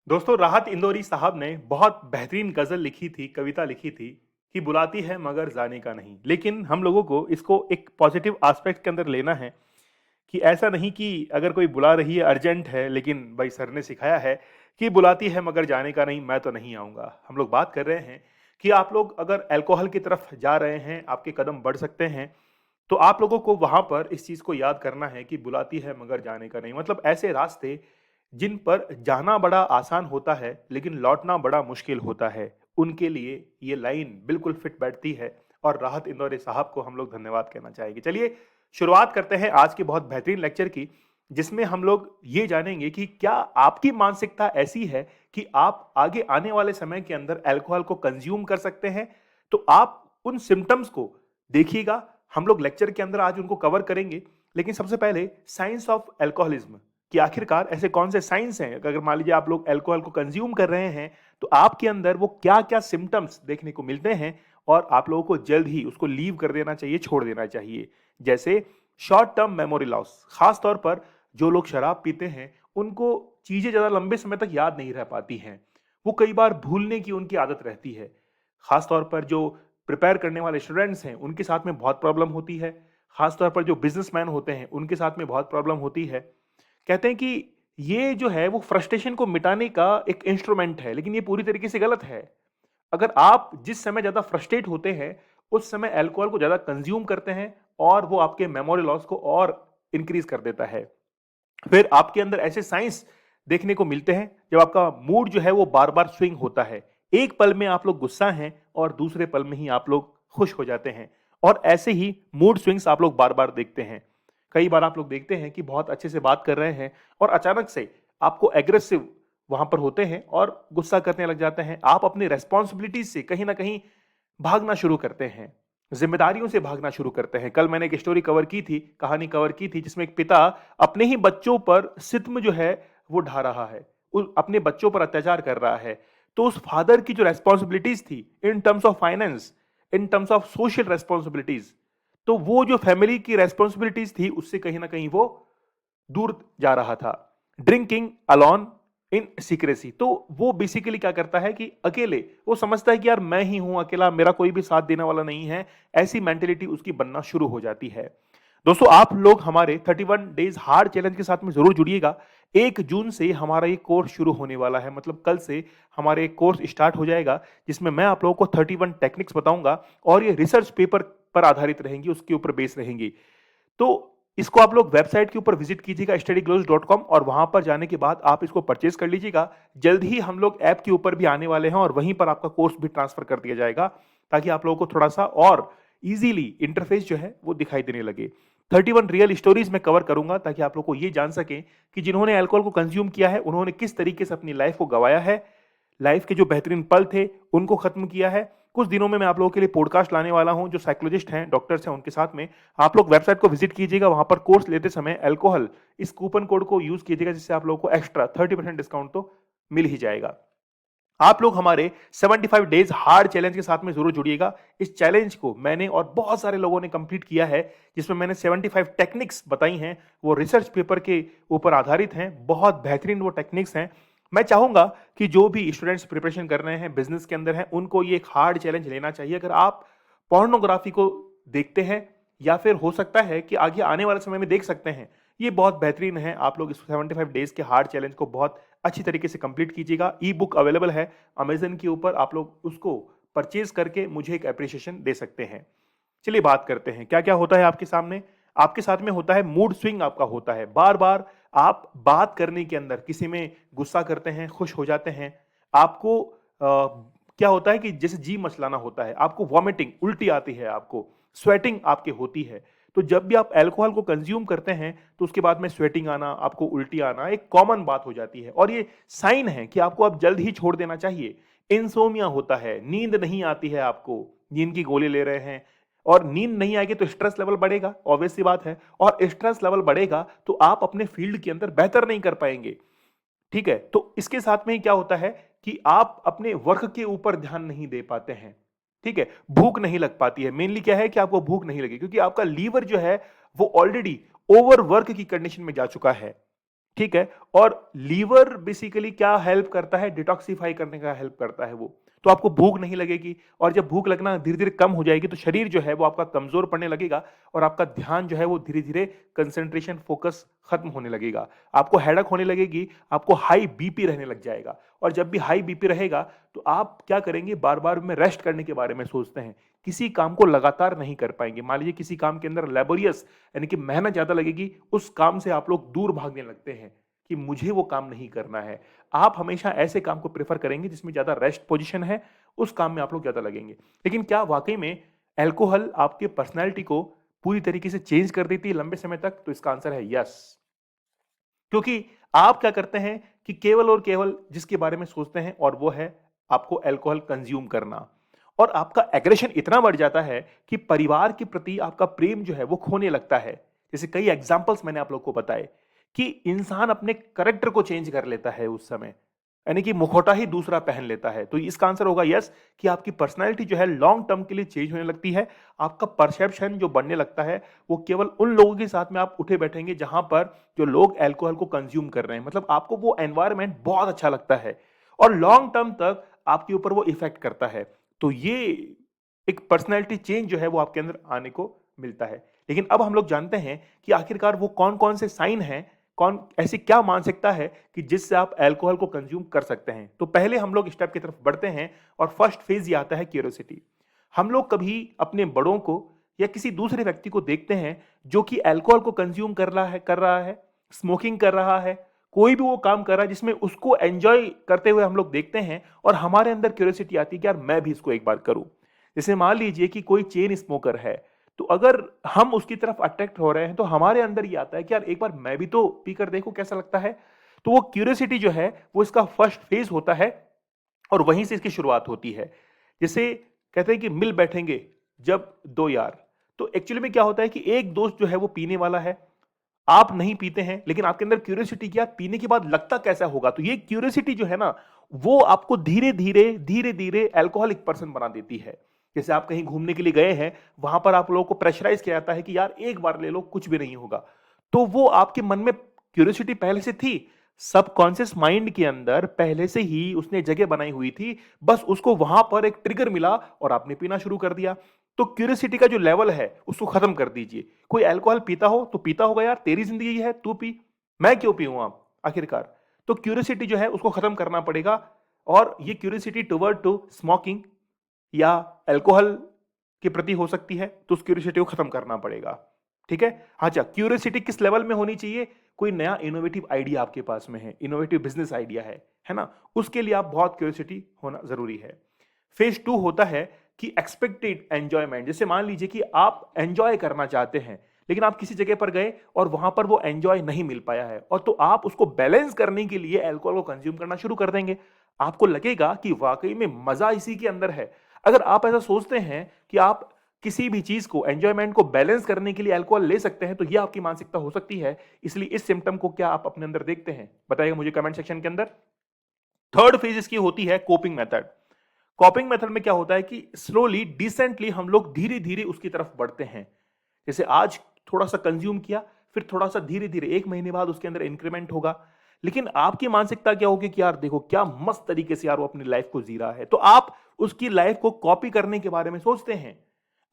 दोस्तों, राहत इंदौरी साहब ने बहुत बेहतरीन गज़ल लिखी थी, कविता लिखी थी कि बुलाती है मगर जाने का नहीं। लेकिन हम लोगों को इसको एक पॉजिटिव एस्पेक्ट के अंदर लेना है कि ऐसा नहीं कि अगर कोई बुला रही है, अर्जेंट है, लेकिन भाई सर ने सिखाया है कि बुलाती है मगर जाने का नहीं, मैं तो नहीं आऊँगा। हम लोग बात कर रहे हैं कि आप लोग अगर अल्कोहल की तरफ जा रहे हैं, आपके कदम बढ़ सकते हैं, तो आप लोगों को वहाँ पर इस चीज़ को याद करना है कि बुलाती है मगर जाने का नहीं। मतलब ऐसे रास्ते जिन पर जाना बड़ा आसान होता है, लेकिन लौटना बड़ा मुश्किल होता है, उनके लिए ये लाइन बिल्कुल फिट बैठती है और राहत इंदौरी साहब को हम लोग धन्यवाद कहना चाहेंगे। चलिए शुरुआत करते हैं आज के बहुत बेहतरीन लेक्चर की, जिसमें हम लोग ये जानेंगे कि क्या आपकी मानसिकता ऐसी है कि आप आगे आने वाले समय के अंदर अल्कोहल को कंज्यूम कर सकते हैं? तो आप उन सिम्पटम्स को देखिएगा। हम लोग लेक्चर के अंदर आज उनको कवर करेंगे, लेकिन सबसे पहले साइंस ऑफ अल्कोहलिज्म कि आखिरकार ऐसे कौन से साइंस हैं, अगर मान लीजिए आप लोग अल्कोहल को कंज्यूम कर रहे हैं, तो आपके अंदर वो क्या-क्या सिम्पटम्स देखने को मिलते हैं और आप लोगों को जल्द ही उसको लीव कर देना चाहिए, छोड़ देना चाहिए। जैसे शॉर्ट टर्म मेमोरी लॉस, खास तौर पर जो लोग शराब पीते हैं, उनको चीजें ज्यादा लंबे समय तक याद नहीं रह पाती हैं। वो कई बार भूलने की उनकी आदत रहती है। खास तौर पर जो प्रिपेयर करने वाले स्टूडेंट्स हैं, उनके साथ में बहुत प्रॉब्लम होती है। खास तौर पर जो बिजनेसमैन होते हैं, उनके साथ में बहुत प्रॉब्लम होती है। कहते हैं कि ये जो है वो फ्रस्ट्रेशन को मिटाने का एक इंस्ट्रूमेंट है, लेकिन ये पूरी तरीके से गलत है। अगर आप जिस समय ज्यादा फ्रस्ट्रेट होते हैं, उस समय अल्कोहल को ज्यादा कंज्यूम करते हैं और वो आपके मेमोरी लॉस को और इंक्रीज कर देता है। फिर आपके अंदर ऐसे साइंस देखने को मिलते हैं जब आपका मूड जो है वो बार-बार स्विंग होता है। एक पल में आप लोग गुस्सा हैं और दूसरे पल में ही आप लोग खुश हो जाते हैं और ऐसे ही मूड स्विंग्स आप लोग बार-बार देखते हैं। कई बार आप लोग देखते हैं कि बहुत अच्छे से बात कर रहे हैं और अचानक से आपको एग्रेसिव वहां पर होते हैं और गुस्सा करने लग जाते हैं। आप अपनी रिस्पॉन्सिबिलिटीज से कहीं ना कहीं भागना शुरू करते हैं, जिम्मेदारियों से भागना शुरू करते हैं। कल मैंने एक स्टोरी कवर की थी, कहानी कवर की थी, जिसमें एक पिता अपने ही बच्चों पर सित्म जो है वो ढा रहा है, अपने बच्चों पर अत्याचार कर रहा है। तो उस फादर की जो रेस्पॉन्सिबिलिटीज थी in terms of finance, in terms of social responsibilities, तो वो जो फैमिली की रेस्पॉन्सिबिलिटीज थी उससे कहीं ना कहीं वो दूर जा रहा था। ड्रिंकिंग अलॉन इन सीक्रेसी, तो वो बेसिकली क्या करता है कि अकेले वो समझता है कि यार मैं ही हूं अकेला, मेरा कोई भी साथ देने वाला नहीं है। ऐसी मेंटेलिटी उसकी बनना शुरू हो जाती है। दोस्तों, आप लोग हमारे 31 डेज हार्ड चैलेंज के साथ में जरूर जुड़िएगा। 1 जून से हमारा ये कोर्स शुरू होने वाला है, मतलब कल से हमारे कोर्स स्टार्ट हो जाएगा, जिसमें मैं आप लोगों को 31 टेक्निक्स बताऊंगा और ये रिसर्च पेपर पर आधारित रहेंगी, उसके ऊपर बेस रहेंगी। तो इसको आप लोग वेबसाइट के ऊपर विजिट कीजिएगा studyglobes.com और वहां पर जाने के बाद आप इसको परचेज कर लीजिएगा। जल्द ही हम लोग ऐप के ऊपर भी आने वाले हैं और वहीं पर आपका कोर्स भी ट्रांसफर कर दिया जाएगा, ताकि आप लोगों को थोड़ा सा और इजीली इंटरफेस जो है वो दिखाई देने लगे। 31 रियल स्टोरीज में कवर करूंगा ताकि आप लोग को ये जान सकें कि जिन्होंने अल्कोहल को कंज्यूम किया है उन्होंने किस तरीके से अपनी लाइफ को गवाया है, लाइफ के जो बेहतरीन पल थे उनको खत्म किया है। कुछ दिनों में मैं आप लोगों के लिए पॉडकास्ट लाने वाला हूं, जो साइकोलॉजिस्ट हैं, डॉक्टर्स हैं, उनके साथ में। आप लोग वेबसाइट को विजिट कीजिएगा, वहां पर कोर्स लेते समय अल्कोहल इस कूपन कोड को यूज कीजिएगा, जिससे आप लोगों को एक्स्ट्रा 30% डिस्काउंट तो मिल ही जाएगा। आप लोग हमारे 75 डेज हार्ड चैलेंज के साथ में जरूर जुड़िएगा। इस चैलेंज को मैंने और बहुत सारे लोगों ने कंप्लीट किया है, जिसमें मैंने 75 टेक्निक्स बताई हैं। वो रिसर्च पेपर के ऊपर आधारित हैं, बहुत बेहतरीन वो टेक्निक्स हैं। मैं चाहूंगा कि जो भी स्टूडेंट्स प्रिपरेशन कर रहे हैं, बिजनेस के अंदर हैं, उनको ये एक हार्ड चैलेंज लेना चाहिए। अगर आप पोर्नोग्राफी को देखते हैं या फिर हो सकता है कि आगे आने वाले समय में देख सकते हैं, ये बहुत बेहतरीन है। आप लोग इस 75 डेज के हार्ड चैलेंज को बहुत अच्छी तरीके से कंप्लीट कीजिएगा। ई बुक अवेलेबल है अमेजन के ऊपर, आप लोग उसको परचेज करके मुझे एक अप्रिशिएशन दे सकते हैं। चलिए बात करते हैं क्या क्या होता है आपके सामने। आपके साथ में होता है मूड स्विंग, आपका होता है बार बार आप बात करने के अंदर किसी में गुस्सा करते हैं, खुश हो जाते हैं। आपको क्या होता है कि जैसे जी मचलाना होता है, आपको वॉमिटिंग, उल्टी आती है, आपको स्वेटिंग आपके होती है। तो जब भी आप अल्कोहल को कंज्यूम करते हैं तो उसके बाद में स्वेटिंग आना, आपको उल्टी आना एक कॉमन बात हो जाती है और ये साइन है कि आपको अब जल्द ही छोड़ देना चाहिए। इंसोमिया होता है, नींद नहीं आती है, आपको नींद की गोली ले रहे हैं और नींद नहीं आएगी तो स्ट्रेस लेवल बढ़ेगा, ऑब्वियस सी बात है। और स्ट्रेस लेवल बढ़ेगा तो आप अपने फील्ड के अंदर बेहतर नहीं कर पाएंगे। ठीक है, तो इसके साथ में ही क्या होता है कि आप अपने वर्क के ऊपर ध्यान नहीं दे पाते हैं। ठीक है, भूख नहीं लग पाती है। मेनली क्या है कि आपको भूख नहीं लगी क्योंकि आपका लीवर जो है वो ऑलरेडी ओवरवर्क की कंडीशन में जा चुका है। ठीक है। और लीवर बेसिकली क्या हेल्प करता है, डिटॉक्सिफाई करने का हेल्प करता है वो। तो आपको भूख नहीं लगेगी, और जब भूख लगना धीरे धीरे कम हो जाएगी तो शरीर जो है वो आपका कमजोर पड़ने लगेगा, और आपका ध्यान जो है वो धीरे धीरे कंसंट्रेशन फोकस खत्म होने लगेगा। आपको हेडक होने लगेगी, आपको हाई बीपी रहने लग जाएगा। और जब भी हाई बीपी रहेगा तो आप क्या करेंगे, बार बार में रेस्ट करने के बारे में सोचते हैं, किसी काम को लगातार नहीं कर पाएंगे। मान लीजिए किसी काम के अंदर लेबोरियस यानी कि मेहनत ज्यादा लगेगी, उस काम से आप लोग दूर भागने लगते हैं कि मुझे वो काम नहीं करना है। आप हमेशा ऐसे काम को प्रेफर करेंगे जिसमें ज्यादा रेस्ट पोजीशन है, उस काम में आप लोग ज्यादा लगेंगे। लेकिन क्या वाकई में अल्कोहल आपके पर्सनैलिटी को पूरी तरीके से चेंज कर देती है लंबे समय तक? तो इसका आंसर है यस। क्योंकि आप क्या करते हैं कि केवल और केवल जिसके बारे में सोचते हैं, और वो है आपको अल्कोहल कंज्यूम करना। और आपका एग्रेशन इतना बढ़ जाता है कि परिवार के प्रति आपका प्रेम जो है वो खोने लगता है। जैसे कई एग्जांपल्स मैंने आप लोग को बताए कि इंसान अपने करेक्टर को चेंज कर लेता है उस समय, यानी कि मुखौटा ही दूसरा पहन लेता है। तो इसका आंसर होगा यस, कि आपकी पर्सनैलिटी जो है लॉन्ग टर्म के लिए चेंज होने लगती है। आपका परसेप्शन जो बनने लगता है वो केवल उन लोगों के साथ में आप उठे बैठेंगे जहां पर जो लोग अल्कोहल को कंज्यूम कर रहे हैं, मतलब आपको वो एनवायरनमेंट बहुत अच्छा लगता है, और लॉन्ग टर्म तक आपके ऊपर वो इफेक्ट करता है। तो ये एक पर्सनैलिटी चेंज जो है वो आपके अंदर आने को मिलता है। लेकिन अब हम लोग जानते हैं कि आखिरकार वो कौन कौन से साइन हैं, कौन ऐसी क्या मानसिकता है कि जिससे आप अल्कोहल को कंज्यूम कर सकते हैं। तो पहले हम लोग स्टेप की तरफ बढ़ते हैं, और फर्स्ट फेज ये आता है क्यूरियोसिटी। हम लोग कभी अपने बड़ों को या किसी दूसरे व्यक्ति को देखते हैं जो कि अल्कोहल को कंज्यूम कर रहा है, स्मोकिंग कर रहा है, कोई भी वो काम कर रहा है जिसमें उसको एंजॉय करते हुए हम लोग देखते हैं, और हमारे अंदर क्यूरियोसिटी आती है कि यार मैं भी इसको एक बार करूं। जैसे मान लीजिए कि कोई चेन स्मोकर है, तो अगर हम उसकी तरफ अट्रैक्ट हो रहे हैं तो हमारे अंदर ये आता है कि यार एक बार मैं भी तो पीकर देखूं कैसा लगता है। तो वो क्यूरियोसिटी जो है वो इसका फर्स्ट फेज होता है, और वहीं से इसकी शुरुआत होती है। जैसे कहते हैं कि मिल बैठेंगे जब दो यार, तो एक्चुअली में क्या होता है कि एक दोस्त जो है वो पीने वाला है, आप नहीं पीते हैं, लेकिन आपके अंदर क्यूरियोसिटी क्या, पीने के बाद लगता कैसा होगा। तो ये क्यूरियोसिटी जो है ना, वो आपको धीरे धीरे अल्कोहलिक पर्सन बना देती है। जैसे आप कहीं घूमने के लिए गए हैं, वहां पर आप लोगों को प्रेशराइज किया जाता है कि यार एक बार ले लो, कुछ भी नहीं होगा। तो वो आपके मन में क्यूरियोसिटी पहले से थी, सबकॉन्शियस माइंड के अंदर पहले से ही उसने जगह बनाई हुई थी, बस उसको वहां पर एक ट्रिगर मिला और आपने पीना शुरू कर दिया। तो क्यूरियोसिटी का जो लेवल है उसको खत्म कर दीजिए। कोई अल्कोहल पीता हो तो पीता होगा यार, तेरी जिंदगी है, तू पी, मैं क्यों पीऊं आप आखिरकार। तो क्यूरियोसिटी जो है उसको खत्म करना पड़ेगा, और ये क्यूरियोसिटी टुवर्ड टू स्मोकिंग या अल्कोहल के प्रति हो सकती है, तो उस क्यूरियोसिटी को खत्म करना पड़ेगा। ठीक है। अच्छा, क्यूरियोसिटी किस लेवल में होनी चाहिए? कोई नया इनोवेटिव आइडिया आपके पास में है, इनोवेटिव बिजनेस आइडिया है ना, उसके लिए आप बहुत क्यूरियोसिटी होना जरूरी है। फेज टू होता है कि एक्सपेक्टेड एंजॉयमेंट। जैसे मान लीजिए कि आप एंजॉय करना चाहते हैं, लेकिन आप किसी जगह पर गए और वहां पर वो एंजॉय नहीं मिल पाया है, और तो आप उसको बैलेंस करने के लिए अल्कोहल को कंज्यूम करना शुरू कर देंगे। आपको लगेगा कि वाकई में मजा इसी के अंदर है। अगर आप ऐसा सोचते हैं कि आप किसी भी चीज को, एंजॉयमेंट को बैलेंस करने के लिए अल्कोहल ले सकते हैं, तो यह आपकी मानसिकता हो सकती है। इसलिए इस सिम्टम को क्या आप अपने अंदर देखते हैं, बताइएगा मुझे कमेंट सेक्शन के अंदर। थर्ड फेज इसकी होती है कोपिंग मेथड। कॉपिंग मेथड में क्या होता है कि स्लोली डिसेंटली हम लोग धीरे धीरे उसकी तरफ बढ़ते हैं। जैसे आज थोड़ा सा कंज्यूम किया, फिर थोड़ा सा धीरे धीरे 1 महीने बाद उसके अंदर इंक्रीमेंट होगा। लेकिन आपकी मानसिकता क्या होगी कि यार देखो क्या मस्त तरीके से यार वो अपनी लाइफ को जी रहा है, तो आप उसकी लाइफ को कॉपी करने के बारे में सोचते हैं।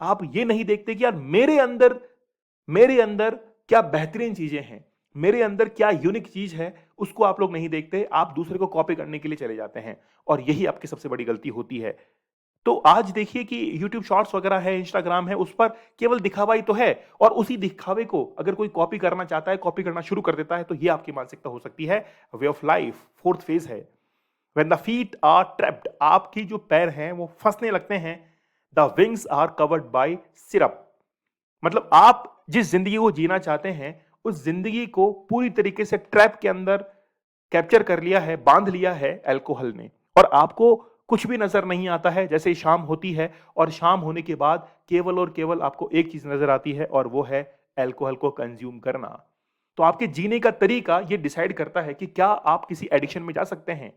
आप ये नहीं देखते कि यार मेरे अंदर क्या बेहतरीन चीजें हैं, मेरे अंदर क्या यूनिक चीज है, उसको आप लोग नहीं देखते। आप दूसरे को कॉपी करने के लिए चले जाते हैं, और यही आपकी सबसे बड़ी गलती होती है। तो आज देखिए कि YouTube शॉर्ट्स वगैरह है, इंस्टाग्राम है, उस पर केवल दिखावा ही तो है, और उसी दिखावे को अगर कोई कॉपी करना चाहता है, कॉपी करना शुरू कर देता है, तो ये आपकी मानसिकता हो सकती है। Way of life fourth phase है, when the feet are trapped. आपकी जो पैर हैं वो फंसने लगते हैं। The wings are covered by syrup. मतलब आप जिस जिंदगी को जीना चाहते हैं, उस जिंदगी को पूरी तरीके से ट्रैप के अंदर कैप्चर कर लिया है, बांध लिया है अल्कोहल ने, और आपको कुछ भी नजर नहीं आता है। जैसे ही शाम होती है, और शाम होने के बाद केवल और केवल आपको एक चीज नजर आती है, और वो है अल्कोहल को कंज्यूम करना। तो आपके जीने का तरीका ये डिसाइड करता है कि क्या आप किसी एडिक्शन में जा सकते हैं।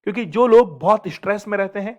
क्योंकि जो लोग बहुत स्ट्रेस में रहते हैं,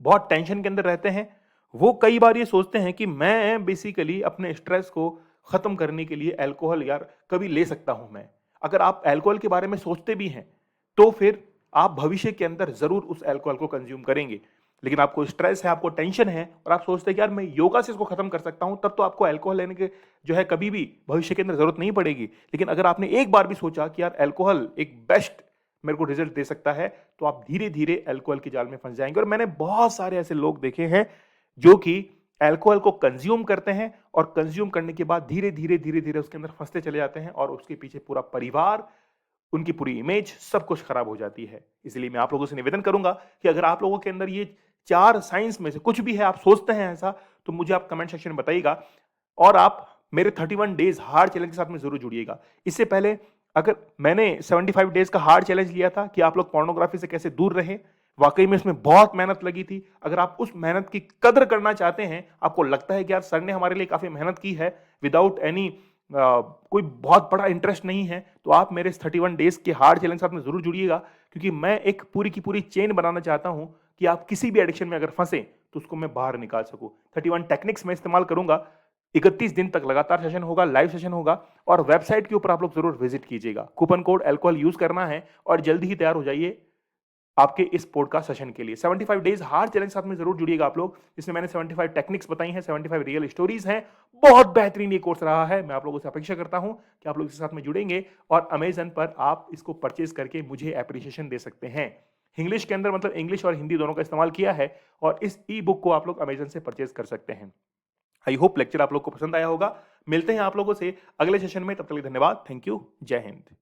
बहुत टेंशन के अंदर रहते हैं, वो कई बार ये सोचते हैं कि मैं बेसिकली अपने स्ट्रेस को खत्म करने के लिए अल्कोहल यार कभी ले सकता हूं मैं। अगर आप अल्कोहल के बारे में सोचते भी हैं तो फिर आप भविष्य के अंदर जरूर उस अल्कोहल को कंज्यूम करेंगे। लेकिन आपको स्ट्रेस है, आपको टेंशन है और आप सोचते हैं कि यार मैं योगा से इसको खत्म कर सकता हूं, तब तो आपको अल्कोहल लेने के जो है कभी भी भविष्य के अंदर जरूरत नहीं पड़ेगी। लेकिन अगर आपने एक बार भी सोचा कि यार अल्कोहल एक बेस्ट मेरे को रिजल्ट दे सकता है, तो आप धीरे धीरे अल्कोहल की जाल में फंस जाएंगे। और मैंने बहुत सारे ऐसे लोग देखे हैं जो कि अल्कोहल को कंज्यूम करते हैं और कंज्यूम करने के बाद धीरे धीरे धीरे धीरे उसके अंदर फंसते चले जाते हैं और उसके पीछे पूरा परिवार, उनकी पूरी इमेज, सब कुछ खराब हो जाती है। इसलिए मैं आप लोगों से निवेदन करूंगा कि अगर आप लोगों के अंदर ये 4 साइंस में से कुछ भी है, आप सोचते हैं ऐसा, तो मुझे आप कमेंट सेक्शन में बताइएगा और आप मेरे 31 डेज हार्ड चैलेंज के साथ में जरूर जुड़िएगा। इससे पहले अगर मैंने 75 डेज का हार्ड चैलेंज लिया था कि आप लोग पोर्नोग्राफी से कैसे दूर रहें, वाकई में इसमें बहुत मेहनत लगी थी। अगर आप उस मेहनत की कदर करना चाहते हैं, आपको लगता है कि यार सर ने हमारे लिए काफी मेहनत की है विदाउट एनी कोई बहुत बड़ा इंटरेस्ट नहीं है, तो आप मेरे इस 31 डेज के हार्ड चैलेंज के साथ में जरूर जुड़िएगा। क्योंकि मैं एक पूरी की पूरी चेन बनाना चाहता हूं कि आप किसी भी एडिक्शन में अगर फंसे तो उसको मैं बाहर निकाल सकूं। 31 टेक्निक्स मैं इस्तेमाल करूंगा। 31 दिन तक लगातार सेशन होगा, लाइव सेशन होगा और वेबसाइट के ऊपर आप लोग जरूर विजिट कीजिएगा। कूपन कोड अल्कोहल यूज करना है और जल्दी ही तैयार हो जाइए आपके इस पॉडकास्ट सेशन के लिए। 75 डेज हार्ड चैलेंज साथ में जरूर जुड़िएगा आप लोग, जिसमें मैंने 75 टेक्निक्स बताई हैं, 75 रियल स्टोरीज हैं। बहुत बेहतरीन ये कोर्स रहा है। मैं आप लोगों से अपेक्षा करता हूं कि आप लोग इसके साथ में जुड़ेंगे और अमेजन पर आप इसको परचेज करके मुझे एप्रिसिएशन दे सकते हैं। इंग्लिश के अंदर मतलब इंग्लिश और हिंदी दोनों का इस्तेमाल किया है और इस ई बुक को आप लोग अमेजन से परचेज कर सकते हैं। आई होप लेक्चर आप लोग को पसंद आया होगा। मिलते हैं आप लोगों से अगले सेशन में, तब तक के लिए धन्यवाद। Thank you. जय हिंद।